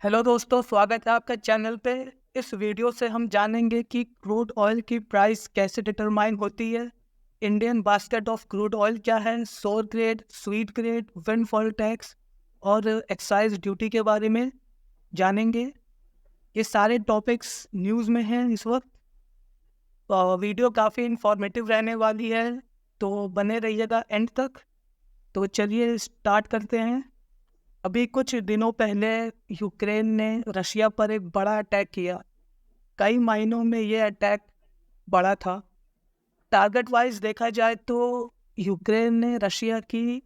Hello दोस्तों, स्वागत है आपका चैनल पे। इस वीडियो से हम जानेंगे कि क्रूड ऑयल की प्राइस कैसे डिटरमाइन होती है, Indian basket of crude oil क्या है, सोर grade, sweet grade, windfall tax और एक्साइज ड्यूटी के बारे में जानेंगे। ये सारे टॉपिक्स न्यूज़ में हैं इस वक्त। वीडियो काफ़ी इंफॉर्मेटिव रहने वाली है, तो बने रहिएगा एंड तक। तो चलिए स्टार्ट करते हैं। अभी कुछ दिनों पहले यूक्रेन ने रशिया पर एक बड़ा अटैक किया। कई मायनों में ये अटैक बड़ा था। टारगेट वाइज देखा जाए तो यूक्रेन ने रशिया की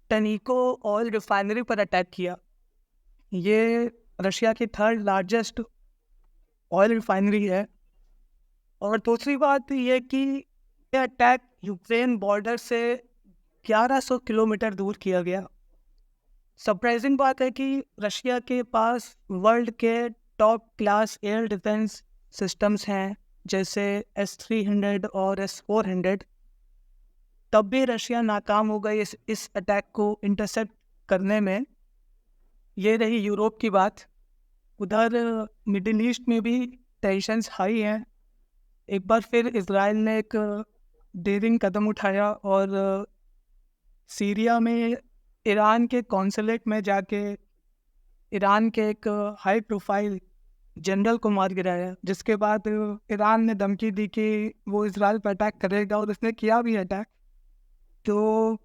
टनिको ऑयल रिफाइनरी पर अटैक किया। ये रशिया की थर्ड लार्जेस्ट ऑयल रिफाइनरी है। और दूसरी बात ये कि ये अटैक यूक्रेन बॉर्डर से 1100 किलोमीटर दूर किया गया। सरप्राइजिंग बात है कि रशिया के पास वर्ल्ड के top class air defence systems हैं, जैसे S-300 और S-400। तब भी रशिया नाकाम हो गई इस अटैक को इंटरसेप्ट करने में। ये रही यूरोप की बात। उधर मिडिल ईस्ट में भी टेंशन्स हाई हैं। एक बार फिर इजराइल ने एक डेयरिंग कदम उठाया और सीरिया में ईरान के कॉन्सुलेट में जाके ईरान के एक हाई प्रोफाइल जनरल को मार गिराया, जिसके बाद ईरान ने धमकी दी कि वो इजराइल पर अटैक करेगा और उसने किया भी अटैक। तो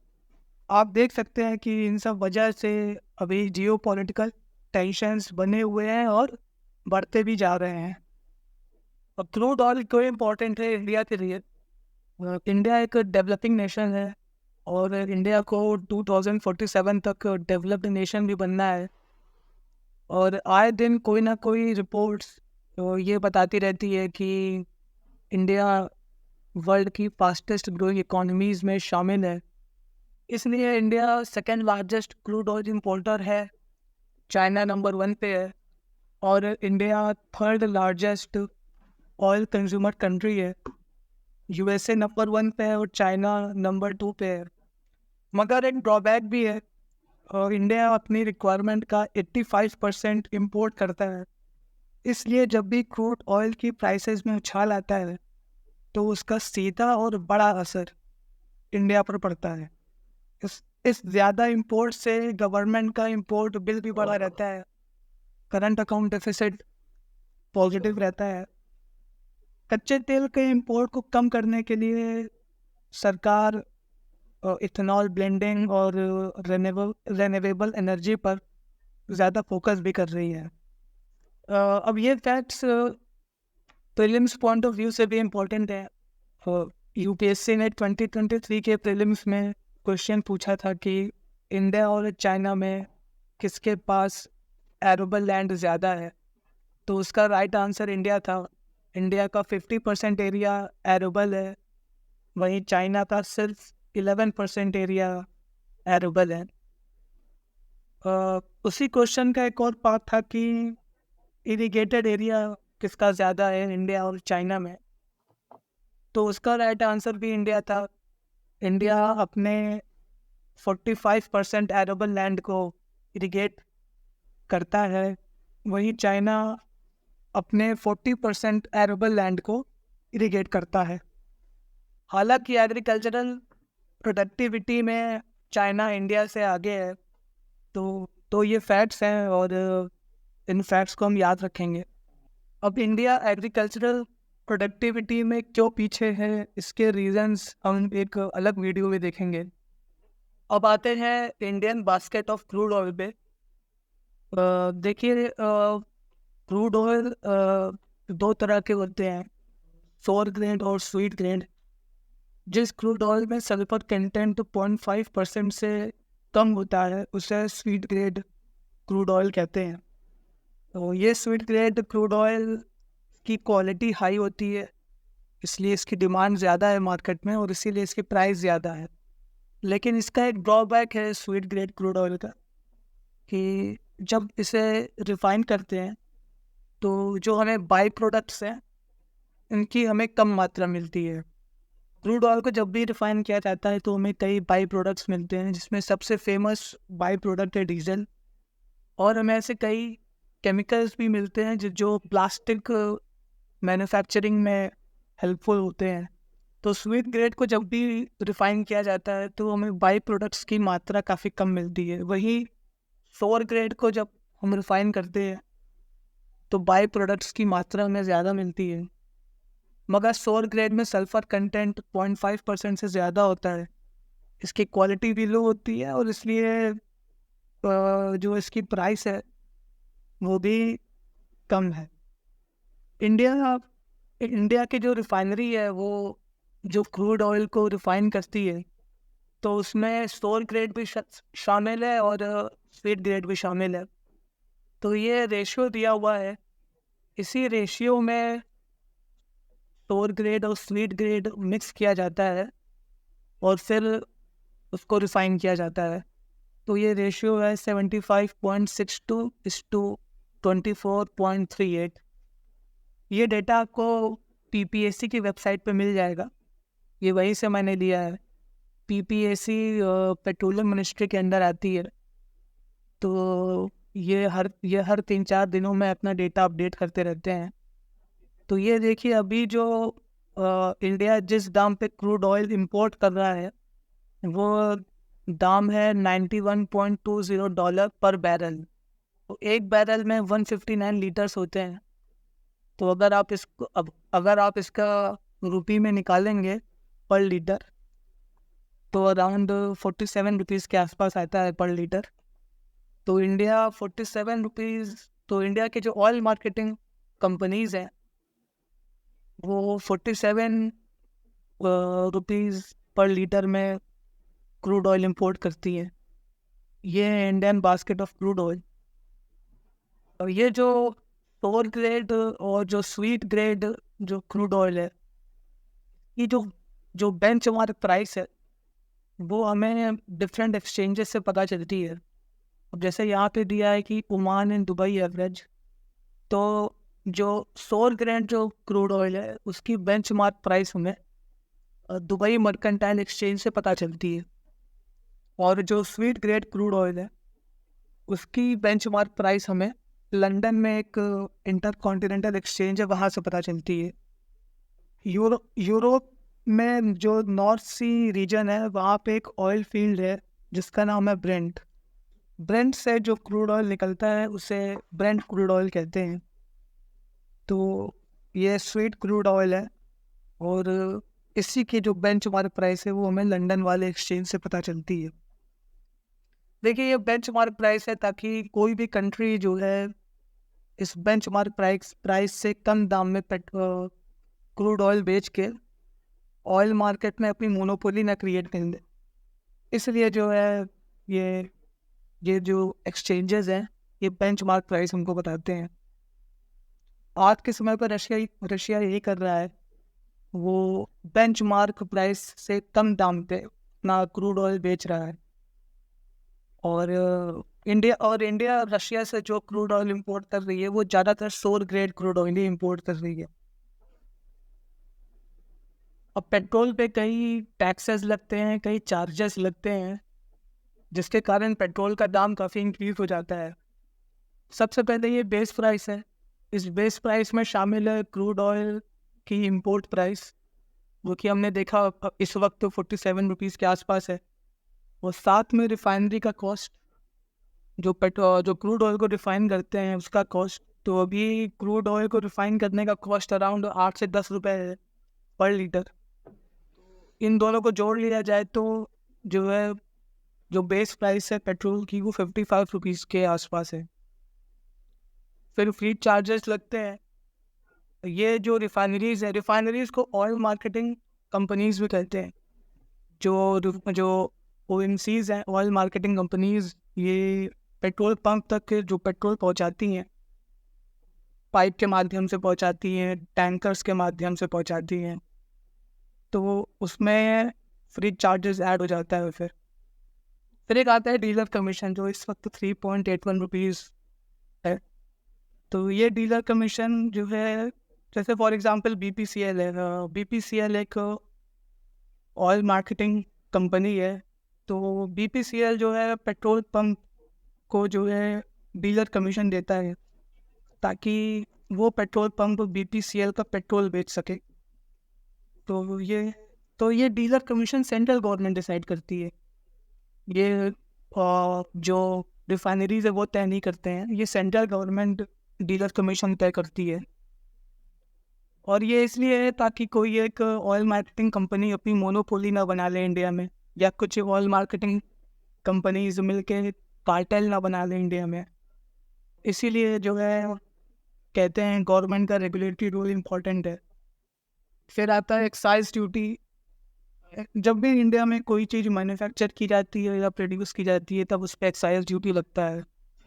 आप देख सकते हैं कि इन सब वजह से अभी जियोपॉलिटिकल टेंशन्स बने हुए हैं और बढ़ते भी जा रहे हैं। और क्रूड ऑयल क्यों इम्पोर्टेंट है इंडिया के लिए? इंडिया एक डेवलपिंग नेशन है और इंडिया को 2047 तक डेवलप्ड नेशन भी बनना है। और आए दिन कोई ना कोई रिपोर्ट्स तो ये बताती रहती है कि इंडिया वर्ल्ड की फास्टेस्ट ग्रोइंग इकोनॉमीज़ में शामिल है। इसलिए India second largest crude oil importer है, चाइना नंबर 1 पे है और India third largest oil consumer country है। यूएसए नंबर 1 पे है और चाइना नंबर 2 पे है। मगर एक ड्रॉबैक भी है, और इंडिया अपनी रिक्वायरमेंट का 85% इम्पोर्ट करता है। इसलिए जब भी क्रूड ऑयल की प्राइसेस में उछाल आता है तो उसका सीधा और बड़ा असर इंडिया पर पड़ता है। इस ज़्यादा इंपोर्ट से गवर्नमेंट का इंपोर्ट बिल भी बढ़ा रहता है, करंट अकाउंट डेफिसिट पॉजिटिव रहता है। कच्चे तेल के इंपोर्ट को कम करने के लिए सरकार इथेनॉल ब्लेंडिंग और रेन्यूएबल एनर्जी पर ज़्यादा फोकस भी कर रही है। अब ये facts prelims point of view से भी इम्पोर्टेंट है। यूपीएससी ने 2023 के प्रीलिम्स में क्वेश्चन पूछा था कि इंडिया और चाइना में किसके पास एरोबल लैंड ज़्यादा है, तो उसका राइट आंसर इंडिया था। इंडिया का 50% एरिया एरोबल है, वहीं चाइना का सिर्फ 11% एरिया एरोबल है। उसी क्वेश्चन का एक और पार्ट था कि इरिगेटेड एरिया किसका ज़्यादा है इंडिया और चाइना में, तो उसका राइट आंसर भी इंडिया था। इंडिया अपने 45% एरेबल लैंड को इरिगेट करता है, वहीं चाइना अपने 40% एरेबल लैंड को इरिगेट करता है। हालांकि एग्रीकल्चरल प्रोडक्टिविटी में चाइना इंडिया से आगे है। तो ये फैक्ट्स हैं और इन फैक्ट्स को हम याद रखेंगे। अब इंडिया एग्रीकल्चरल प्रोडक्टिविटी में क्यों पीछे है, इसके रीजंस हम एक अलग वीडियो में देखेंगे। अब आते हैं Indian basket of crude oil पे। देखिए, क्रूड ऑयल दो तरह के होते हैं, सोर ग्रेड और स्वीट ग्रेड। जिस क्रूड ऑयल में सल्फर कंटेंट 0.5% से कम होता है उसे स्वीट ग्रेड क्रूड ऑयल कहते हैं। तो ये स्वीट ग्रेड क्रूड ऑयल की क्वालिटी हाई होती है, इसलिए इसकी डिमांड ज़्यादा है मार्केट में और इसीलिए इसकी प्राइस ज़्यादा है। लेकिन इसका एक ड्रॉबैक है स्वीट ग्रेड क्रूड ऑयल का, कि जब इसे रिफ़ाइन करते हैं तो जो हमें बाई प्रोडक्ट्स हैं इनकी हमें कम मात्रा मिलती है। क्रूड ऑयल को जब भी रिफ़ाइन किया जाता है तो हमें कई बाई प्रोडक्ट्स मिलते हैं, जिसमें सबसे फेमस बाई प्रोडक्ट है डीजल। और हमें ऐसे कई केमिकल्स भी मिलते हैं जो प्लास्टिक मैन्युफैक्चरिंग में हेल्पफुल होते हैं। तो स्वीट ग्रेड को जब भी रिफाइन किया जाता है तो हमें बाई प्रोडक्ट्स की मात्रा काफ़ी कम मिलती है। वहीं सोर ग्रेड को जब हम रिफाइन करते हैं तो बाई प्रोडक्ट्स की मात्रा हमें ज़्यादा मिलती है, मगर सोर ग्रेड में सल्फ़र कंटेंट 0.5% से ज़्यादा होता है। इसकी क्वालिटी भी लो होती है और इसलिए जो इसकी प्राइस है वो भी कम है। इंडिया इंडिया की जो रिफाइनरी है वो जो क्रूड ऑयल को रिफाइन करती है तो उसमें सोर ग्रेड भी शामिल है और स्वीट ग्रेड भी शामिल है। तो ये रेशियो दिया हुआ है, इसी रेशियो में सोर ग्रेड और स्वीट ग्रेड मिक्स किया जाता है और फिर उसको रिफाइन किया जाता है। तो ये रेशियो है 75.62:24.38। ये डेटा आपको पीपीएससी की वेबसाइट पे मिल जाएगा, ये वहीं से मैंने लिया है। पीपीएससी पेट्रोलियम मिनिस्ट्री के अंडर आती है, तो ये हर 3-4 दिनों में अपना डेटा अपडेट करते रहते हैं। तो ये देखिए अभी जो इंडिया जिस दाम पे क्रूड ऑयल इंपोर्ट कर रहा है वो दाम है $91.20 पर बैरल। तो एक बैरल में 159 लीटर्स होते हैं। तो अगर आप इसका रुपये में निकालेंगे पर लीटर तो अराउंड 47 रुपीज़ के आसपास आता है पर लीटर। तो इंडिया 47 रुपीज़, तो इंडिया के जो ऑयल मार्केटिंग कंपनीज़ हैं वो 47 रुपीज़ पर लीटर में क्रूड ऑयल इंपोर्ट करती है। ये है Indian basket of crude oil. और ये जो सोर ग्रेड और जो स्वीट ग्रेड जो क्रूड ऑयल है, ये जो बेंचमार्क प्राइस है वो हमें डिफरेंट एक्सचेंजेस से पता चलती है। अब जैसे यहाँ पे दिया है कि ओमान एंड दुबई एवरेज, तो जो सोर ग्रेड जो क्रूड ऑयल है उसकी बेंचमार्क प्राइस हमें दुबई मर्केंटाइल एक्सचेंज से पता चलती है, और जो स्वीट ग्रेड क्रूड ऑयल है उसकी बेंचमार्क प्राइस हमें लंदन में एक इंटरकॉन्टिनेंटल एक्सचेंज है वहाँ से पता चलती है। यूरोप में जो नॉर्थ सी रीजन है वहाँ पे एक ऑयल फील्ड है जिसका नाम है ब्रेंट से जो क्रूड ऑयल निकलता है उसे ब्रेंट क्रूड ऑयल कहते हैं। तो ये स्वीट क्रूड ऑयल है और इसी की जो बेंचमार्क प्राइस है वो हमें लंदन वाले एक्सचेंज से पता चलती है। देखिए ये बेंचमार्क प्राइस है ताकि कोई भी कंट्री जो है इस बेंचमार्क प्राइस से कम दाम में क्रूड ऑयल बेच के ऑयल मार्केट में अपनी मोनोपोली ना क्रिएट कर दे। इसलिए जो है ये जो एक्सचेंजेस हैं ये बेंचमार्क प्राइस हमको बताते हैं। आज के समय पर रशिया यही कर रहा है, वो बेंचमार्क प्राइस से कम दाम पे अपना क्रूड ऑयल बेच रहा है। और इंडिया रशिया से जो क्रूड ऑयल इंपोर्ट कर रही है वो ज़्यादातर सोर ग्रेड क्रूड ऑयल ही इंपोर्ट कर रही है। अब पेट्रोल पे कई टैक्सेस लगते हैं, कई चार्जेस लगते हैं, जिसके कारण पेट्रोल का दाम काफ़ी इंक्रीज हो जाता है। सबसे पहले ये बेस प्राइस है। इस बेस प्राइस में शामिल है क्रूड ऑयल की इंपोर्ट प्राइस, जो कि हमने देखा इस वक्त तो 47 रुपीज़ के आसपास है। और साथ में रिफाइनरी का कॉस्ट, जो क्रूड ऑयल को रिफाइन करते हैं उसका कॉस्ट। तो अभी क्रूड ऑयल को रिफाइन करने का कॉस्ट अराउंड 8 से 10 रुपये है पर लीटर। इन दोनों को जोड़ लिया जाए तो जो है जो बेस प्राइस है पेट्रोल की वो 55 रुपीज़ के आसपास है। फिर फीड चार्जेस लगते हैं। ये जो रिफाइनरीज है, रिफाइनरीज को ऑयल मार्केटिंग कंपनीज भी कहते हैं। जो OMCs हैं, ऑयल मार्केटिंग कंपनीज, ये पेट्रोल पंप तक के जो पेट्रोल पहुंचाती हैं पाइप के माध्यम से पहुंचाती हैं, टैंकर्स के माध्यम से पहुंचाती हैं, तो उसमें फ्री चार्जेस ऐड हो जाता है। फिर एक आता है डीलर कमीशन, जो इस वक्त 3.81 रुपीज़ है। तो ये डीलर कमीशन जो है, जैसे फॉर एग्जांपल BPCL है। BPCL एक ऑयल मार्केटिंग कंपनी है। तो BPCL जो है पेट्रोल पंप को जो है डीलर कमीशन देता है। ताकि वो पेट्रोल पंप BPCL का पेट्रोल बेच सके। तो ये dealer commission central government decide करती है। ये जो रिफाइनरीज है वो तय नहीं करते हैं, ये सेंट्रल गवर्नमेंट डीलर कमीशन तय करती है। और ये इसलिए है ताकि कोई एक ऑयल मार्केटिंग कंपनी अपनी मोनोपोली ना बना ले इंडिया में, या कुछ ऑयल मार्केटिंग कंपनीज मिलके कार्टेल ना बना ले इंडिया में। इसीलिए जो है कहते हैं गवर्नमेंट का रेगुलेटरी रोल इम्पोर्टेंट है। फिर आता है एक्साइज ड्यूटी। जब भी इंडिया में कोई चीज़ मैन्युफैक्चर की जाती है या प्रोड्यूस की जाती है तब उस पर एक्साइज ड्यूटी लगता है।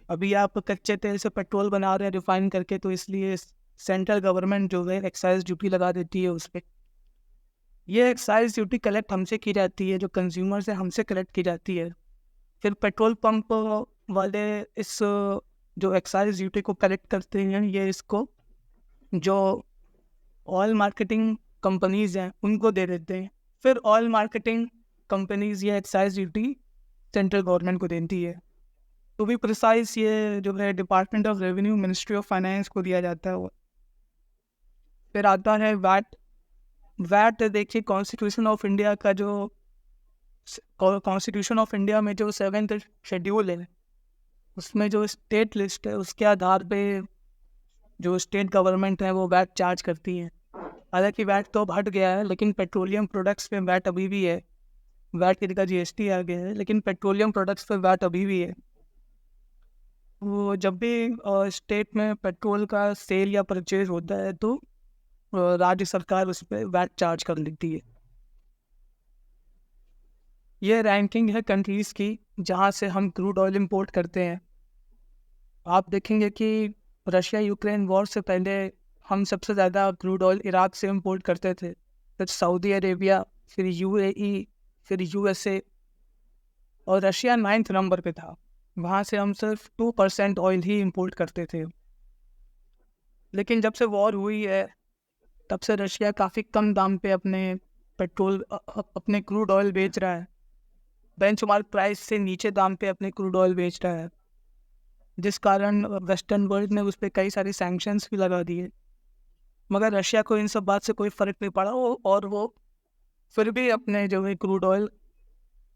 अभी आप कच्चे तेल से पेट्रोल बना रहे हैं रिफाइन करके, तो इसलिए सेंट्रल गवर्नमेंट जो है एक्साइज ड्यूटी लगा देती है उस पर। ये एक्साइज ड्यूटी कलेक्ट हमसे की जाती है, जो कंज्यूमर से हमसे कलेक्ट की जाती है। फिर पेट्रोल पंप वाले इस जो एक्साइज ड्यूटी को कलेक्ट करते हैं, ये इसको जो ऑयल मार्केटिंग कंपनीज हैं उनको दे देते हैं। फिर ऑयल मार्केटिंग कंपनीज ये एक्साइज ड्यूटी सेंट्रल गवर्नमेंट को देती है। टू बी प्रिसाइज ये जो है department of revenue, ministry of finance को दिया जाता है। फिर आता है वैट। वैट देखिए कॉन्स्टिट्यूशन ऑफ इंडिया का जो कॉन्स्टिट्यूशन ऑफ इंडिया में जो 7th शेड्यूल है उसमें जो स्टेट लिस्ट है उसके आधार पे जो स्टेट गवर्नमेंट है वो वैट चार्ज करती है। हालांकि वैट तो अब हट गया है, लेकिन पेट्रोलियम प्रोडक्ट्स पे वैट अभी भी है। वैट की जगह GST आ गया है, लेकिन पेट्रोलियम प्रोडक्ट्स पे वैट अभी भी है। वो जब भी स्टेट में पेट्रोल का सेल या परचेज होता है तो राज्य सरकार उस पर वैट चार्ज कर लेती है। ये रैंकिंग है कंट्रीज़ की जहाँ से हम क्रूड ऑयल इंपोर्ट करते हैं। आप देखेंगे कि रशिया यूक्रेन वॉर से पहले हम सबसे ज़्यादा क्रूड ऑयल इराक से इंपोर्ट करते थे, फिर सऊदी अरेबिया, फिर UAE, फिर USA, और रशिया 9th नंबर पे था। वहाँ से हम सिर्फ 2% ऑयल ही इंपोर्ट करते थे। लेकिन जब से वॉर हुई है तब से रशिया काफ़ी कम दाम पे अपने क्रूड ऑयल बेच रहा है। बेंचमार्क प्राइस से नीचे दाम पे अपने क्रूड ऑयल बेच रहा है, जिस कारण वेस्टर्न वर्ल्ड ने उस पर कई सारी सैंक्शंस भी लगा दिए। मगर रशिया को इन सब बात से कोई फ़र्क नहीं पड़ा, और वो फिर भी अपने जो है क्रूड ऑयल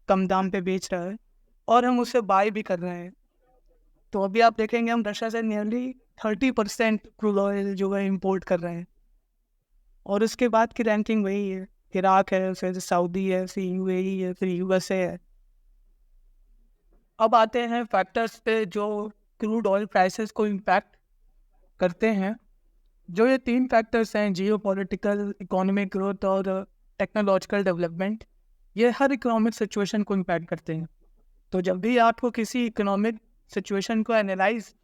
कम दाम पे बेच रहा है और हम उसे बाय भी कर रहे हैं। तो अभी आप देखेंगे हम रशिया से नियरली 30% क्रूड ऑयल जो है इंपोर्ट कर रहे हैं। और उसके बाद की रैंकिंग वही है, इराक है, फिर सऊदी है, फिर UAE है, फिर USA है। अब आते हैं फैक्टर्स पे जो क्रूड ऑयल प्राइसेस को इम्पैक्ट करते हैं। जो ये 3 फैक्टर्स हैं, जियोपॉलिटिकल, इकोनॉमिक ग्रोथ और टेक्नोलॉजिकल डेवलपमेंट, ये हर इकोनॉमिक सिचुएशन को इम्पैक्ट करते हैं। तो जब भी आपको किसी इकोनॉमिक सिचुएशन को एनालाइज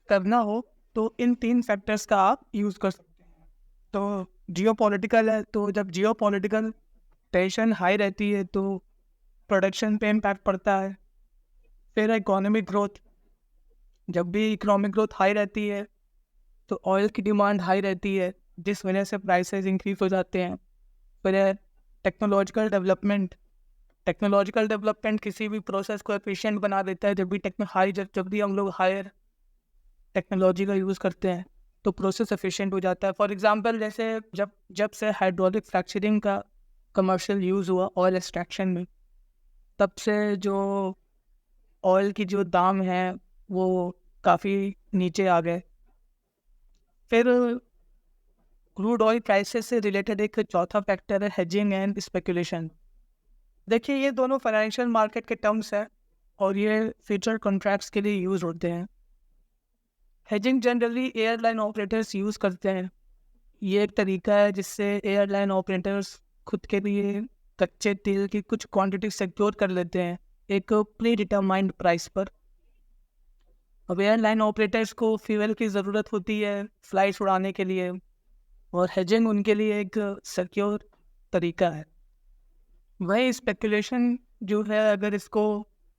करना हो तो इन 3 फैक्टर्स का आप यूज़ कर सकते हैं। तो जियोपॉलिटिकल है, तो जब जियोपॉलिटिकल टेंशन हाई रहती है तो प्रोडक्शन पे इम्पैक्ट पड़ता है। फिर इकोनॉमिक ग्रोथ, जब भी इकोनॉमिक ग्रोथ हाई रहती है तो ऑयल की डिमांड हाई रहती है, जिस वजह से प्राइसेस इंक्रीज हो जाते हैं। फिर टेक्नोलॉजिकल डेवलपमेंट किसी भी प्रोसेस को एफिशिएंट बना देता है। जब भी हम लोग हायर टेक्नोलॉजी का यूज़ करते हैं तो प्रोसेस एफिशिएंट हो जाता है। फॉर एग्जांपल जैसे जब से हाइड्रोलिक फ्रैक्चरिंग का कमर्शियल यूज़ हुआ ऑयल एक्सट्रैक्शन में, तब से जो ऑयल की जो दाम है वो काफ़ी नीचे आ गए। फिर क्रूड ऑयल प्राइसेस से रिलेटेड एक चौथा फैक्टर है हेजिंग एंड स्पेकुलेशन। देखिए ये दोनों फाइनेंशियल मार्केट के टर्म्स हैं और ये फ्यूचर कॉन्ट्रैक्ट्स के लिए यूज़ होते हैं। Hedging generally airline operators use करते हैं। ये एक तरीका है जिससे एयरलाइन ऑपरेटर्स खुद के लिए कच्चे तेल की कुछ क्वांटिटी सिक्योर कर लेते हैं एक प्री डिटरमाइंड प्राइस पर। अब एयरलाइन ऑपरेटर्स को फ्यूल की ज़रूरत होती है फ्लाइट्स उड़ाने के लिए, और हेजिंग उनके लिए एक सिक्योर तरीका है। वही स्पेकुलेशन जो है, अगर इसको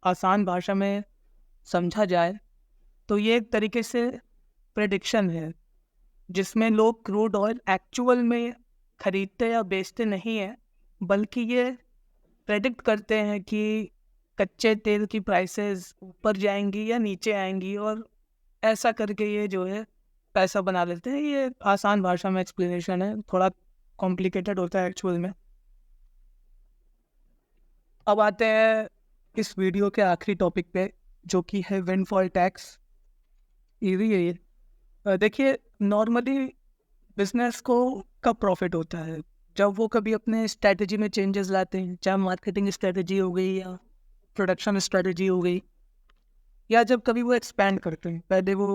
आसान भाषा में समझा जाए तो ये एक तरीके से प्रेडिक्शन है जिसमें लोग क्रूड ऑयल एक्चुअल में खरीदते या बेचते नहीं हैं, बल्कि ये प्रेडिक्ट करते हैं कि कच्चे तेल की प्राइसेस ऊपर जाएंगी या नीचे आएंगी, और ऐसा करके ये जो है पैसा बना लेते हैं। ये आसान भाषा में एक्सप्लेनेशन है, थोड़ा कॉम्प्लिकेटेड होता है एक्चुअल में। अब आते हैं इस वीडियो के आखिरी टॉपिक पे, जो कि है विंडफॉल टैक्स। इजी है ये। देखिए, नॉर्मली बिजनेस को कब प्रॉफिट होता है? जब वो कभी अपने स्ट्रेटजी में चेंजेस लाते हैं, चाहे मार्केटिंग स्ट्रेटजी हो गई या प्रोडक्शन स्ट्रेटजी हो गई, या जब कभी वो एक्सपैंड करते हैं। पहले वो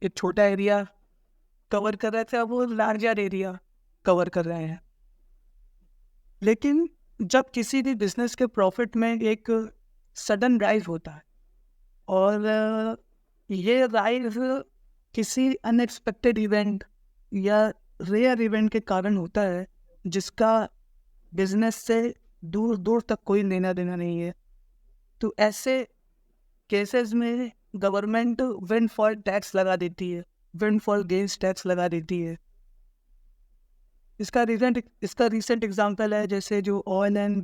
एक छोटा एरिया कवर कर रहे थे, अब वो लार्जर एरिया कवर कर रहे हैं। लेकिन जब किसी भी बिजनेस के प्रॉफिट में एक सडन राइज होता है, और ये राइज किसी अनएक्सपेक्टेड इवेंट या रेयर इवेंट के कारण होता है, जिसका बिजनेस से दूर दूर तक कोई लेना देना नहीं है, तो ऐसे केसेस में गवर्नमेंट विंडफॉल टैक्स लगा देती है, विंडफॉल गेन्स टैक्स लगा देती है। इसका रीसेंट एग्जांपल है, जैसे जो ऑयल एंड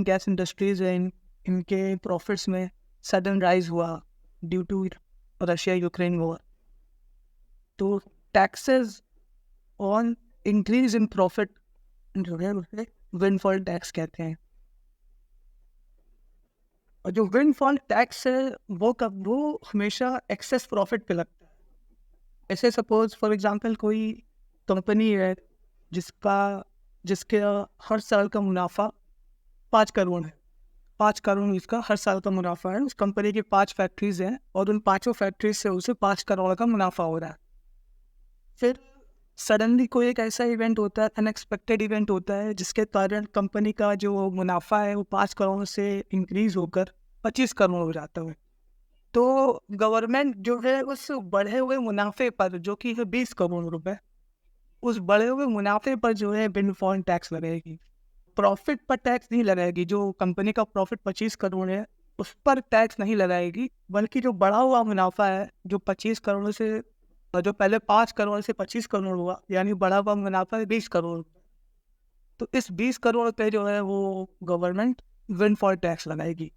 गैस इंडस्ट्रीज हैं, इनके प्रॉफिट्स में सडन राइज हुआ due to Russia Ukraine war. तो taxes on increase in profit जो है उसे विंडफॉल टैक्स कहते हैं। और जो विंडफॉल टैक्स है वो हमेशा एक्सेस प्रॉफिट पे लगता है। ऐसे सपोज फॉर एग्जांपल कोई कंपनी है जिसके हर साल का मुनाफा 5 करोड़ है। 5 करोड़ इसका हर साल का मुनाफा है। उस कंपनी की 5 फैक्ट्रीज हैं और उन 5 फैक्ट्रीज से उसे 5 करोड़ का मुनाफा हो रहा है। फिर सडनली कोई एक ऐसा इवेंट होता है, अनएक्सपेक्टेड इवेंट होता है, जिसके कारण कंपनी का जो मुनाफा है वो 5 करोड़ से इंक्रीज होकर 25 करोड़ हो जाता है। तो गवर्नमेंट जो है उस बढ़े हुए मुनाफे पर, जो कि है 20 करोड़ रुपए, उस बढ़े हुए मुनाफे पर जो है विंडफॉल टैक्स लगाएगी। प्रॉफिट पर टैक्स नहीं लगाएगी। जो कंपनी का प्रॉफिट 25 करोड़ है उस पर टैक्स नहीं लगाएगी, बल्कि जो बढ़ा हुआ मुनाफा है, जो 25 करोड़ से, जो पहले 5 करोड़ से 25 करोड़ हुआ, यानी बढ़ा हुआ मुनाफा है 20 करोड़। तो इस 20 करोड़ पे जो है वो गवर्नमेंट विंडफॉल टैक्स लगाएगी।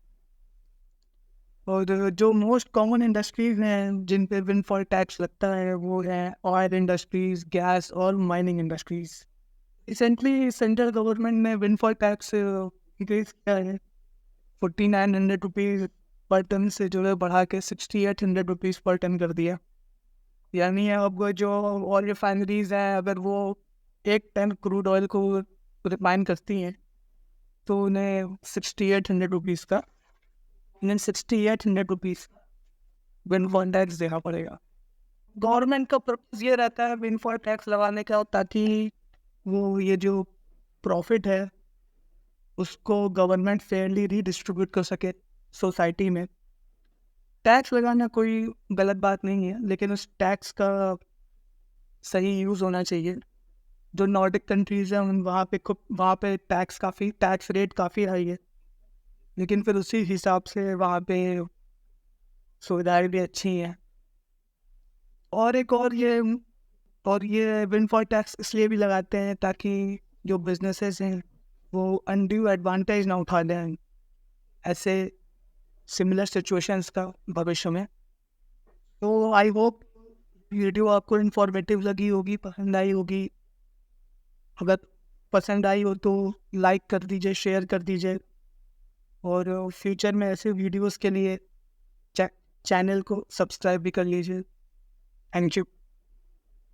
और जो मोस्ट कॉमन इंडस्ट्रीज हैं जिन पे विंडफॉल टैक्स लगता है वो है ऑयल इंडस्ट्रीज, गैस और mining industries. Recently central government ने विंडफॉल टैक्स इंक्रीज किया है 4900 रुपीज़ पर टन से जो है बढ़ा के 6800 रुपीज़ पर टन कर दिया। यानी अब जो ऑयल रिफाइनरीज हैं, अगर वो 1 टन क्रूड ऑयल को रिफाइन करती हैं तो उन्हें 6800 रुपीज़ का 6800 रुपीज़ विंडफॉल टैक्स देना पड़ेगा। गवर्नमेंट का पर्पज़ ये रहता है विंडफॉल टैक्स लगाने का, ताकि वो ये जो प्रॉफिट है उसको गवर्नमेंट फेयरली रीडिस्ट्रीब्यूट कर सके सोसाइटी में। टैक्स लगाना कोई गलत बात नहीं है, लेकिन उस टैक्स का सही यूज़ होना चाहिए। जो नॉर्डिक कंट्रीज़ हैं वहाँ पे टैक्स रेट काफ़ी हाई है, लेकिन फिर उसी हिसाब से वहाँ पे सुविधाएं भी अच्छी हैं। और ये विंडफॉल टैक्स इसलिए भी लगाते हैं ताकि जो बिजनेसेस हैं वो अनड्यू एडवांटेज ना उठा लें ऐसे सिमिलर सिचुएशंस का भविष्य में। तो आई होप वीडियो आपको इन्फॉर्मेटिव लगी होगी, पसंद आई होगी। अगर पसंद आई हो तो लाइक कर दीजिए, शेयर कर दीजिए, और फ्यूचर में ऐसे वीडियोस के लिए चैनल को सब्सक्राइब भी कर लीजिए। Thank you.